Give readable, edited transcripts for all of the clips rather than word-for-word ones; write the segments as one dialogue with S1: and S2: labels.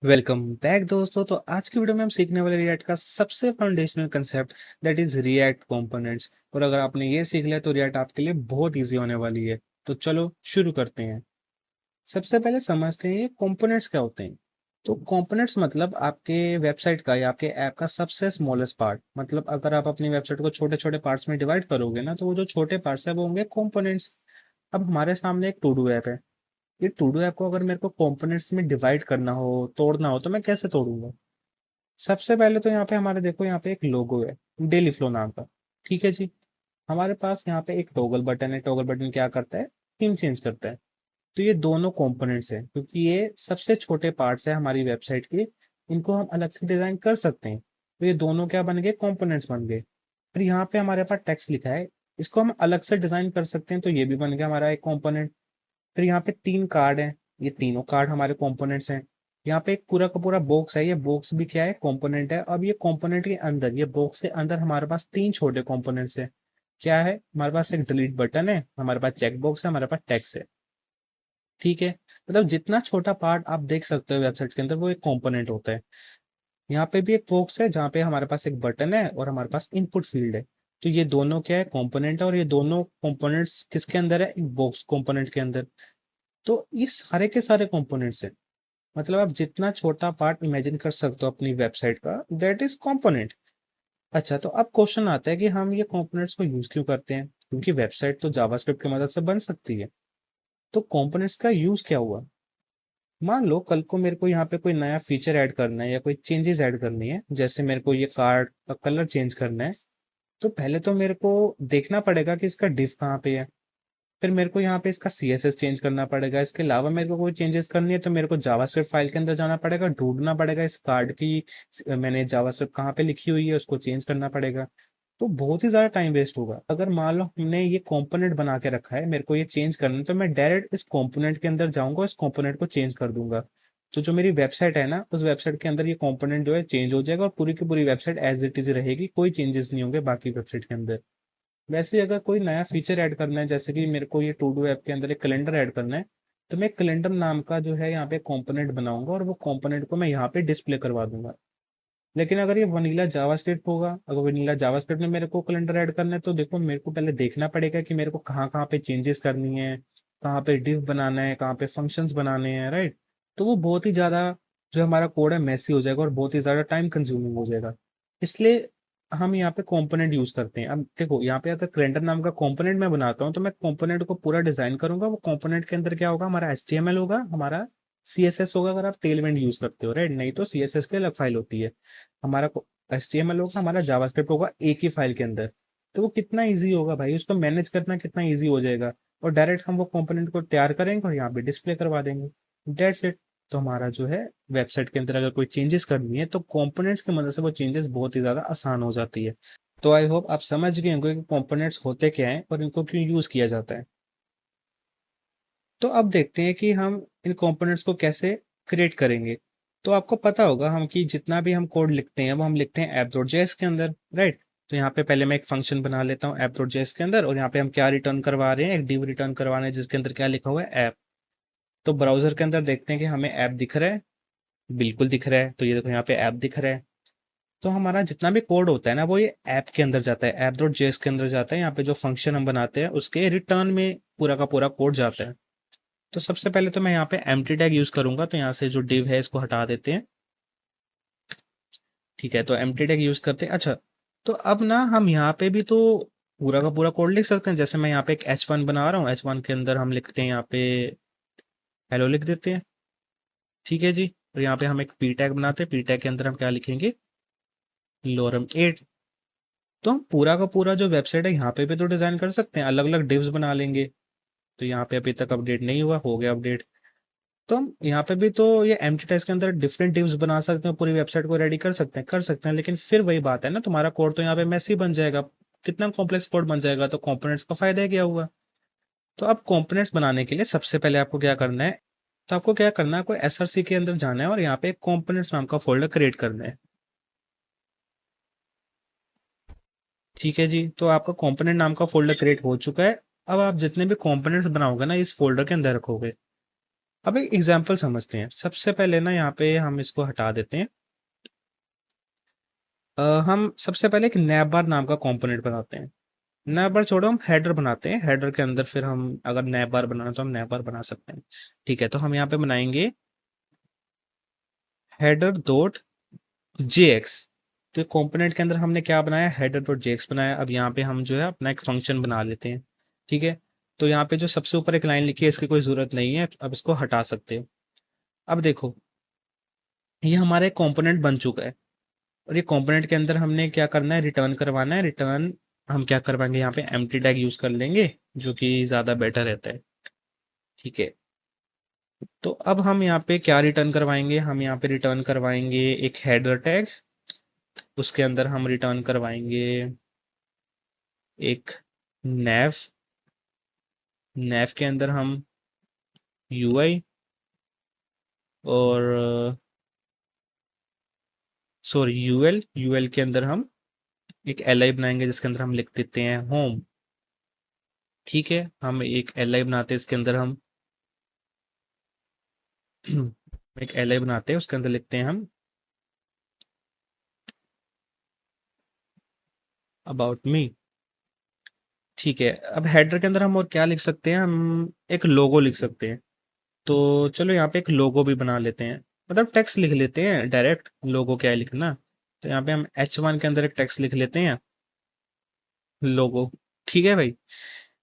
S1: Welcome back दोस्तों। तो आज की वीडियो में हम सीखने वाले रिएक्ट का सबसे foundational concept that is react components. और अगर आपने ये सीख लिया तो रिएक्ट आपके लिए बहुत इजी होने वाली है। तो चलो शुरू करते हैं। सबसे पहले समझते हैं ये कंपोनेंट्स क्या होते हैं। तो कंपोनेंट्स मतलब आपके वेबसाइट का या आपके ऐप का सबसे स्मॉलेस्ट पार्ट। मतलब अगर आप अपनी वेबसाइट को छोटे छोटे पार्ट्स में डिवाइड करोगे ना, तो वो जो छोटे पार्ट्स है वो होंगे कंपोनेंट्स। अब हमारे सामने एक टू डू ऐप है। ये टू डू ऐप को अगर मेरे को कंपोनेंट्स में डिवाइड करना हो, तोड़ना हो, तो मैं कैसे तोड़ूंगा। सबसे पहले तो यहाँ पे हमारे देखो, यहाँ पे एक लोगो है डेली फ्लो नाम का। ठीक है जी। हमारे पास यहाँ पे एक टॉगल बटन है। टॉगल बटन क्या करता है? थीम चेंज करता है। तो ये दोनों कंपोनेंट्स हैं, क्योंकि ये सबसे छोटे पार्ट्स है हमारी वेबसाइट के। इनको हम अलग से डिजाइन कर सकते हैं। तो ये दोनों क्या बन गए? कंपोनेंट्स बन गए। फिर यहाँ पे हमारे पास टेक्स्ट लिखा है। इसको हम अलग से डिजाइन कर सकते हैं, तो ये भी बन गया हमारा एक कंपोनेंट। फिर यहाँ पे तीन कार्ड हैं। ये तीनों कार्ड हमारे कंपोनेंट्स हैं। यहाँ पे एक पूरा का पूरा बॉक्स है। ये बॉक्स भी क्या है? कंपोनेंट है। अब ये कंपोनेंट के अंदर, ये बॉक्स के अंदर हमारे पास तीन छोटे कंपोनेंट्स हैं। क्या है हमारे पास? एक डिलीट बटन है, हमारे पास चेक बॉक्स है, हमारे पास टेक्स्ट है। ठीक है। मतलब जितना छोटा पार्ट आप देख सकते हो वेबसाइट के अंदर, वो एक कंपोनेंट होता है। यहाँ पे भी एक बॉक्स है जहाँ पे हमारे पास एक बटन है और हमारे पास इनपुट फील्ड है। तो ये दोनों क्या है? कंपोनेंट है। और ये दोनों कंपोनेंट्स किसके अंदर है? एक बॉक्स कंपोनेंट के अंदर। तो ये सारे के सारे कंपोनेंट्स हैं। मतलब आप जितना छोटा पार्ट इमेजिन कर सकते हो अपनी वेबसाइट का, दैट इज कंपोनेंट। अच्छा, तो अब क्वेश्चन आता है कि हम ये कंपोनेंट्स को यूज क्यों करते हैं? क्योंकि वेबसाइट तो जावास्क्रिप्ट की मदद से बन सकती है। तो कंपोनेंट्स का यूज क्या हुआ? मान लो कल को मेरे को यहाँ पे कोई नया फीचर ऐड करना है या कोई चेंजेस ऐड करनी है, जैसे मेरे को ये कार्ड का कलर चेंज करना है। तो पहले तो मेरे को देखना पड़ेगा कि इसका डिफ कहाँ पे है। फिर मेरे को यहाँ पे इसका CSS चेंज करना पड़ेगा। इसके अलावा मेरे को कोई चेंजेस करनी है तो मेरे को जावास्क्रिप्ट फाइल के अंदर जाना पड़ेगा, ढूंढना पड़ेगा इस कार्ड की मैंने जावास्क्रिप्ट कहाँ पे लिखी हुई है, उसको चेंज करना पड़ेगा। तो बहुत ही ज़्यादा टाइम वेस्ट होगा। अगर मान लो हमने ये कंपोनेंट बना के रखा है, मेरे को ये चेंज करना है, तो मैं डायरेक्ट इस कंपोनेंट के अंदर जाऊंगा, इस कंपोनेंट को चेंज कर दूंगा। तो जो मेरी वेबसाइट है ना, उस वेबसाइट के अंदर ये कंपोनेंट जो है चेंज हो जाएगा और पूरी की पूरी वेबसाइट एज इट इज रहेगी, कोई चेंजेस नहीं होंगे बाकी वेबसाइट के अंदर। वैसे ही अगर कोई नया फीचर ऐड करना है, जैसे कि मेरे को ये टू डू ऐप के अंदर एक कैलेंडर ऐड करना है, तो मैं कैलेंडर नाम का जो है यहाँ पे कंपोनेंट बनाऊंगा और वो कंपोनेंट को मैं यहाँ पे डिस्प्ले करवा दूंगा। लेकिन अगर ये वनीला जावास्क्रिप्ट होगा, अगर वनीला जावास्क्रिप्ट में मेरे को कैलेंडर ऐड करना है, तो देखो मेरे को पहले देखना पड़ेगा कि मेरे को कहाँ कहाँ पे चेंजेस करनी है, कहाँ पे डिव बनाना है, कहाँ पे फंक्शंस बनाने हैं, राइट। तो वो बहुत ही ज़्यादा, जो हमारा कोड है, मैसी हो जाएगा और बहुत ही ज़्यादा टाइम कंज्यूमिंग हो जाएगा। इसलिए हम यहाँ पे कंपोनेंट यूज करते हैं। अब देखो यहाँ पे अगर कैलेंडर नाम का कंपोनेंट मैं बनाता हूँ, तो मैं कंपोनेंट को पूरा डिजाइन करूंगा। वो कंपोनेंट के अंदर क्या होगा? हमारा HTML होगा, हमारा CSS होगा अगर आप टेलविंड यूज करते हो, राइट। नहीं तो CSS की अलग फाइल होती है। हमारा HTML होगा, हमारा जावास्क्रिप्ट होगा एक ही फाइल के अंदर। तो वो कितना ईजी होगा भाई, उसको मैनेज करना कितना ईजी हो जाएगा। और डायरेक्ट हम वो कंपोनेंट को तैयार करेंगे और यहाँ पे डिस्प्ले करवा देंगे। That's it. तो हमारा जो है वेबसाइट के अंदर अगर कोई चेंजेस करनी है, तो कंपोनेंट्स की मदद से वो चेंजेस बहुत ही ज़्यादा आसान हो जाती है। तो आई होप आप समझ गए होंगे कि कंपोनेंट्स होते क्या हैं और इनको क्यों यूज़ किया जाता है। तो अब देखते हैं कि हम इन कंपोनेंट्स को कैसे क्रिएट करेंगे। तो आपको पता होगा हम कि जितना भी हम कोड लिखते हैं वो हम लिखते हैं app.js के अंदर, राइट। तो यहाँ पे पहले मैं एक फंक्शन बना लेता हूँ app.js के अंदर, और यहाँ पे हम क्या रिटर्न करवा रहे हैं? एक div रिटर्न करवा रहे हैं जिसके अंदर क्या लिखा हुआ है? ऐप। तो ब्राउजर के अंदर देखते हैं कि हमें ऐप दिख रहा है। बिल्कुल दिख रहा है। तो ये देखो यहाँ पे ऐप दिख रहा है। तो हमारा जितना भी कोड होता है ना, वो ये ऐप के अंदर जाता है, app.js के अंदर जाता है। यहाँ पे जो फंक्शन हम बनाते हैं उसके रिटर्न में पूरा का पूरा कोड जाता है। तो सबसे पहले तो मैं यहाँ पे एम्प्टी टैग यूज करूंगा। तो यहाँ से जो div है इसको हटा देते हैं। ठीक है, तो एम्प्टी टैग यूज करते हैं। अच्छा, तो अब ना हम यहाँ पे भी तो पूरा का पूरा कोड लिख सकते हैं। जैसे मैं यहाँ पे एक H1 बना रहा हूँ, H1 के अंदर हम लिखते हैं यहाँ पे हेलो लिख देते हैं। ठीक है जी। और यहाँ पे हम एक पी टैग बनाते हैं। पी टैग के अंदर हम क्या लिखेंगे? lorem 8। तो हम पूरा का पूरा जो वेबसाइट है यहाँ पे भी तो डिजाइन कर सकते हैं, अलग अलग डिव्स बना लेंगे। तो यहाँ पे अभी तक अपडेट नहीं हुआ, हो गया अपडेट। तो हम यहाँ पे भी तो ये एम्प्टी टेक्स्ट के अंदर डिफरेंट डिव्स बना सकते हैं, पूरी वेबसाइट को रेडी कर सकते हैं। लेकिन फिर वही बात है ना, तुम्हारा कोड तो यहाँ पे मैसी बन जाएगा, कितना कॉम्प्लेक्स कोड बन जाएगा। तो कंपोनेंट्स का फायदा क्या हुआ? तो अब कंपोनेंट्स बनाने के लिए सबसे पहले आपको क्या करना है? तो आपको क्या करना है, कोई SRC के अंदर जाना है और यहाँ पे एक कंपोनेंट्स नाम का फोल्डर क्रिएट करना है। ठीक है जी। तो आपका कंपोनेंट नाम का फोल्डर क्रिएट हो चुका है। अब आप जितने भी कंपोनेंट्स बनाओगे ना, इस फोल्डर के अंदर रखोगे। अब एक एग्जाम्पल समझते हैं। सबसे पहले ना यहाँ पे हम इसको हटा देते हैं। हम सबसे पहले एक नैवबार नाम का कंपोनेंट बनाते हैं। नैवबार छोड़ो, हम हेडर बनाते हैं। हेडर के अंदर फिर हम अगर नैवबार बनाना तो हम नैवबार बना सकते हैं। ठीक है, तो हम यहाँ पे बनाएंगे हेडर डॉट जेएक्स। तो कंपोनेंट के अंदर हमने क्या बनाया, हेडर डॉट जेएक्स बनाया। अब यहाँ पे हम जो है अपना एक फंक्शन बना लेते हैं। ठीक है, तो यहाँ पे जो सबसे ऊपर एक लाइन लिखी है इसकी कोई जरूरत नहीं है, अब इसको हटा सकते हो। अब देखो, ये हमारा एक कंपोनेंट बन चुका है और ये कंपोनेंट के अंदर हमने क्या करना है, रिटर्न करवाना है। रिटर्न हम क्या करवाएंगे, यहाँ पे एम्प्टी टैग यूज कर लेंगे जो कि ज्यादा बेटर रहता है। ठीक है, तो अब हम यहाँ पे क्या रिटर्न करवाएंगे, हम यहाँ पे रिटर्न करवाएंगे एक हेडर टैग। उसके अंदर हम रिटर्न करवाएंगे एक नैव। नैव के अंदर हम यूआई और सॉरी यूएल। यूएल के अंदर हम एक एलआई बनाएंगे जिसके अंदर हम लिख देते हैं होम। ठीक है, हम एक एलआई बनाते हैं, इसके अंदर हम एक एलआई बनाते हैं, उसके अंदर लिखते हैं हम अबाउट मी। ठीक है, अब हेडर के अंदर हम और क्या लिख सकते हैं, हम एक लोगो लिख सकते हैं। तो चलो यहाँ पे एक लोगो भी बना लेते हैं, मतलब टेक्स्ट लिख लेते हैं डायरेक्ट, लोगो क्या है लिखना। तो यहाँ पे हम H1 के अंदर एक टेक्स्ट लिख लेते हैं, लोगो। ठीक है भाई,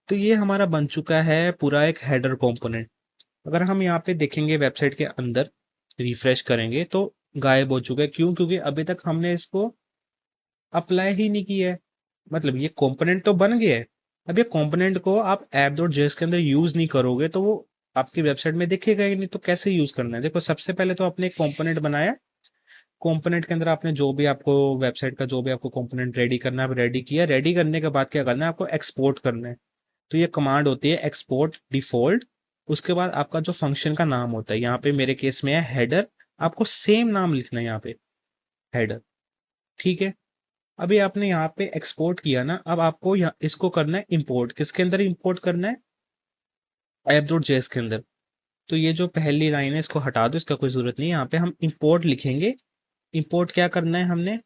S1: तो ये हमारा बन चुका है पूरा एक हेडर कंपोनेंट। अगर हम यहाँ पे देखेंगे वेबसाइट के अंदर, रिफ्रेश करेंगे तो गायब हो चुका है। क्यों? क्योंकि अभी तक हमने इसको अप्लाई ही नहीं किया है। मतलब ये कंपोनेंट तो बन गया है, अब ये कंपोनेंट को आप ऐप डॉट जेएस के अंदर यूज नहीं करोगे तो वो आपकी वेबसाइट में दिखेगा ही नहीं। तो कैसे यूज करना है, देखो सबसे पहले तो आपने एक कंपोनेंट बनाया। कंपोनेंट के अंदर आपने जो भी आपको वेबसाइट का जो भी आपको कंपोनेंट रेडी करना है, आप रेडी किया। रेडी करने के बाद क्या करना है, आपको एक्सपोर्ट करना है। तो ये कमांड होती है एक्सपोर्ट डिफॉल्ट। उसके बाद आपका जो फंक्शन का नाम होता है, यहाँ पे मेरे केस में है हेडर, आपको सेम नाम लिखना है यहाँ पे, हेडर। ठीक है, अभी आपने यहाँ पे एक्सपोर्ट किया ना, अब आपको यहाँ इसको करना है इंपोर्ट। किसके अंदर इंपोर्ट करना है, ऐप डॉट जेएस के अंदर। तो ये जो पहली लाइन है इसको हटा दो, इसका कोई जरूरत नहीं है। यहाँ पे हम इंपोर्ट लिखेंगे। इंपोर्ट क्या करना है हमने,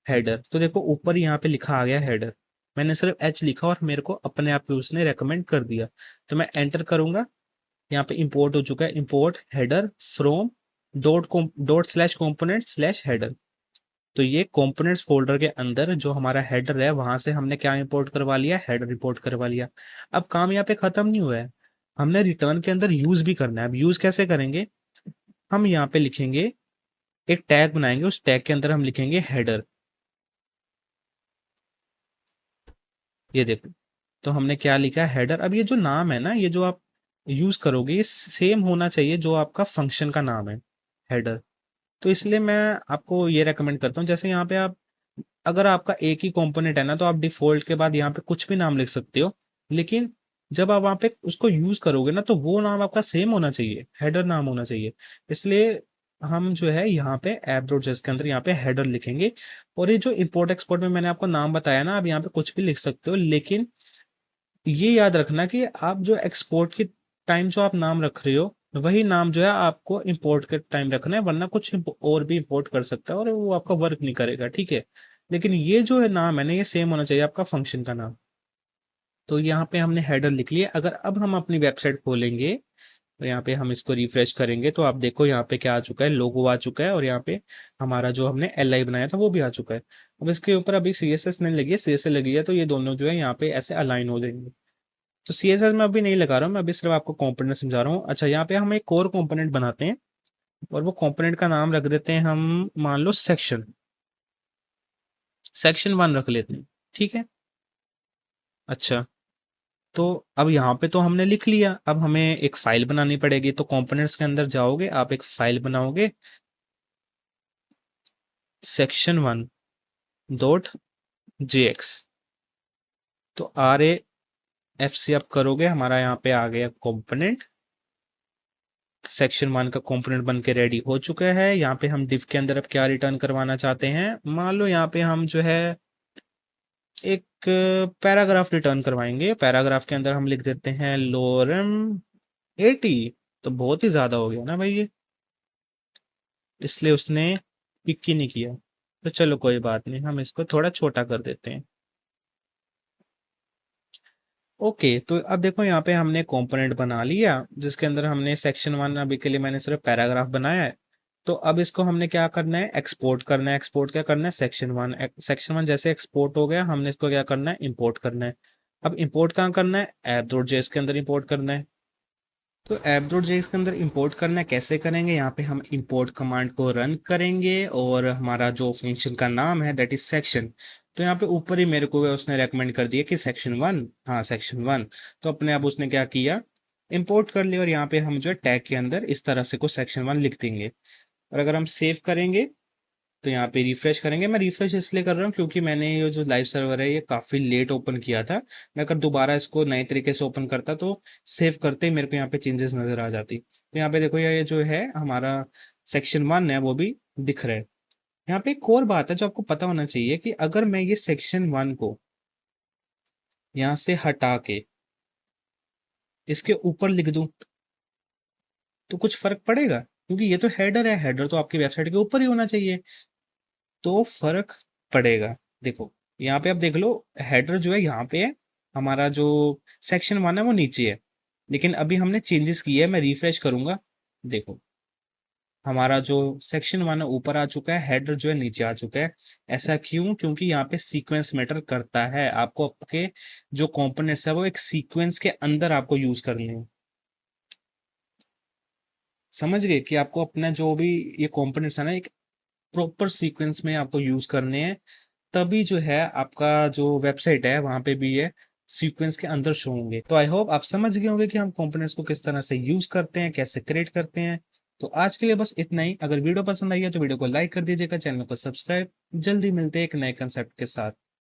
S1: हेडर। तो देखो ऊपर यहाँ पे लिखा आ गया हेडर, मैंने सिर्फ एच लिखा और मेरे को अपने आप ही उसने रेकमेंड कर दिया। तो मैं एंटर करूंगा, यहाँ पे इंपोर्ट हो चुका है। Import header from dot slash component slash header. तो ये कंपोनेंट्स फोल्डर के अंदर जो हमारा हेडर है वहां से हमने क्या इंपोर्ट करवा लिया, हेडर इंपोर्ट करवा लिया। अब काम यहाँ पे खत्म नहीं हुआ है, हमने रिटर्न के अंदर यूज भी करना है। अब यूज कैसे करेंगे, हम यहाँ पे लिखेंगे एक टैग बनाएंगे, उस टैग के अंदर हम लिखेंगे हेडर। ये देखो, तो हमने क्या लिखा है, हेडर। अब ये जो नाम है ना, ये जो आप यूज करोगे ये सेम होना चाहिए जो आपका फंक्शन का नाम है, हेडर। तो इसलिए मैं आपको ये रेकमेंड करता हूँ, जैसे यहाँ पे आप, अगर आपका एक ही कंपोनेंट है ना तो आप डिफॉल्ट के बाद यहाँ पे कुछ भी नाम लिख सकते हो। लेकिन जब आप वहाँ पे उसको यूज करोगे ना तो वो नाम आपका सेम होना चाहिए, हेडर नाम होना चाहिए। इसलिए हम जो है यहाँ पे ऐप डॉट जेएस के अंदर यहाँ पे हेडर लिखेंगे। और ये जो इंपोर्ट एक्सपोर्ट में मैंने आपको नाम बताया ना, आप यहाँ पे कुछ भी लिख सकते हो। लेकिन ये याद रखना कि आप जो एक्सपोर्ट के टाइम जो आप नाम रख रहे हो वही नाम जो है आपको इंपोर्ट के टाइम रखना है, वरना कुछ और भी इंपोर्ट कर सकता है और वो आपका वर्क नहीं करेगा। ठीक है, लेकिन ये जो है नाम है ना, ये सेम होना चाहिए आपका फंक्शन का नाम। तो यहाँ पे हमने हेडर लिख लिया। अगर अब हम अपनी वेबसाइट खोलेंगे तो यहाँ पे हम इसको रिफ्रेश करेंगे तो आप देखो यहाँ पे क्या आ चुका है, लोगो आ चुका है और यहाँ पे हमारा जो हमने एलआई बनाया था वो भी आ चुका है। अब इसके ऊपर अभी सीएसएस नहीं लगी है, सीएसएस लगी है तो ये दोनों जो है यहाँ पे ऐसे अलाइन हो जाएंगे। तो सीएसएस में अभी नहीं लगा रहा हूँ मैं, अभी सिर्फ आपको कंपोनेंट समझा रहा हूँ। अच्छा, यहाँ पे हम एक और कंपोनेंट बनाते हैं और वो कंपोनेंट का नाम रख देते हैं हम, मान लो सेक्शन, सेक्शन 1 रख लेते हैं। ठीक है, अच्छा, तो अब यहाँ पे तो हमने लिख लिया, अब हमें एक फाइल बनानी पड़ेगी। तो कंपोनेंट्स के अंदर जाओगे, आप एक फाइल बनाओगे, section1.jx। तो RAFC आप करोगे, हमारा यहाँ पे आ गया कंपोनेंट। सेक्शन 1 का कंपोनेंट बन के रेडी हो चुका है। यहाँ पे हम डिव के अंदर अब क्या रिटर्न करवाना चाहते हैं, मान लो यहाँ पे हम जो है एक पैराग्राफ रिटर्न करवाएंगे। पैराग्राफ के अंदर हम लिख देते हैं लोरम 80। तो बहुत ही ज्यादा हो गया ना भाई ये, इसलिए उसने पिक ही नहीं किया। तो चलो कोई बात नहीं, हम इसको थोड़ा छोटा कर देते हैं। ओके, तो अब देखो यहाँ पे हमने कंपोनेंट बना लिया जिसके अंदर हमने सेक्शन वन, अभी के लिए मैंने सिर्फ पैराग्राफ बनाया है। तो अब इसको हमने क्या करना है, एक्सपोर्ट करना है। एक्सपोर्ट क्या करना है, सेक्शन वन। सेक्शन वन जैसे एक्सपोर्ट हो गया, हमने इसको क्या करना है, इंपोर्ट करना है। अब इंपोर्ट कहाँ करना है, ऐप डॉट जेएस के अंदर इंपोर्ट करना है। तो ऐप डॉट जेएस के अंदर इंपोर्ट करना है, कैसे करेंगे, यहाँ पे हम इंपोर्ट कमांड को रन करेंगे और हमारा जो फंक्शन का नाम है दैट इज सेक्शन। तो यहाँ पे ऊपर ही मेरे को उसने रेकमेंड कर दिया कि सेक्शन वन, हाँ सेक्शन वन। तो अपने आप उसने क्या किया, इंपोर्ट कर लिया। और यहाँ पे हम जो है टैग के अंदर इस तरह से को सेक्शन वन लिख देंगे। और अगर हम सेव करेंगे तो यहाँ पे रिफ्रेश करेंगे। मैं रिफ्रेश इसलिए कर रहा हूँ क्योंकि मैंने ये जो लाइव सर्वर है ये काफ़ी लेट ओपन किया था। मैं अगर दोबारा इसको नए तरीके से ओपन करता तो सेव करते ही मेरे को यहाँ पे चेंजेस नज़र आ जाती। तो यहाँ पे देखो ये जो है हमारा सेक्शन वन है वो भी दिख रहा है। यहाँ पे एक और बात है जो आपको पता होना चाहिए कि अगर मैं ये सेक्शन वन को यहाँ से हटा के इसके ऊपर लिख दूं तो कुछ फर्क पड़ेगा, क्योंकि ये तो हेडर है, हेडर तो आपकी वेबसाइट के ऊपर ही होना चाहिए। तो फर्क पड़ेगा। देखो यहाँ पे आप देख लो, हेडर जो है यहाँ पे है, हमारा जो सेक्शन वन है वो नीचे है। लेकिन अभी हमने चेंजेस किए हैं, मैं रिफ्रेश करूंगा। देखो हमारा जो सेक्शन वन है ऊपर आ चुका है, हेडर जो है नीचे आ चुका है। ऐसा क्यों, क्योंकि यहाँ पे सीक्वेंस मैटर करता है। आपको आपके जो कंपोनेंट्स है वो एक सीक्वेंस के अंदर आपको यूज करने हैं। समझ गए कि आपको अपना जो भी ये कंपोनेंट्स है ना एक प्रॉपर सीक्वेंस में आपको यूज करने हैं। तभी जो है आपका जो वेबसाइट है वहां पे भी ये सीक्वेंस के अंदर शो होंगे। तो आई होप आप समझ गए होंगे कि हम कंपोनेंट्स को किस तरह से यूज करते हैं, कैसे क्रिएट करते हैं। तो आज के लिए बस इतना ही। अगर वीडियो पसंद आई है तो वीडियो को लाइक कर दीजिएगा, चैनल को सब्सक्राइब। जल्दी मिलते हैं एक नए कंसेप्ट के साथ।